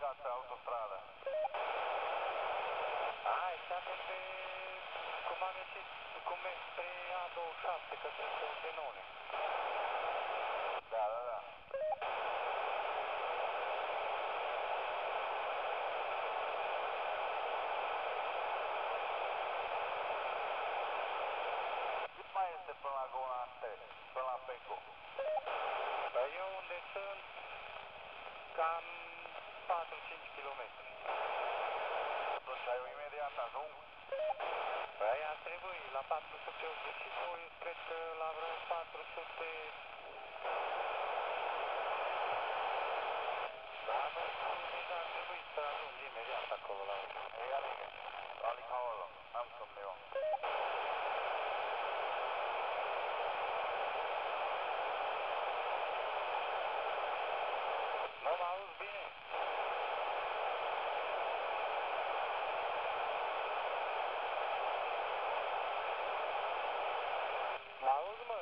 intrați pe autostradă. Hai, să avem pe... cum am ieșit, cum merg spre A27, către Pordenone. Da, da, da. Cât mai este până la Gonaste, până la Peco? Păi eu unde sunt, cam 4-5 km. Atunci eu imediat ajung. Păi ar trebui, la 482, eu cred că la vreo 400... Da, băi, deja ar trebui să ajung imediat acolo la urmă. Ei, ali acolo, am somn eu. Nu mă auzi bine? Mă auzi, mă?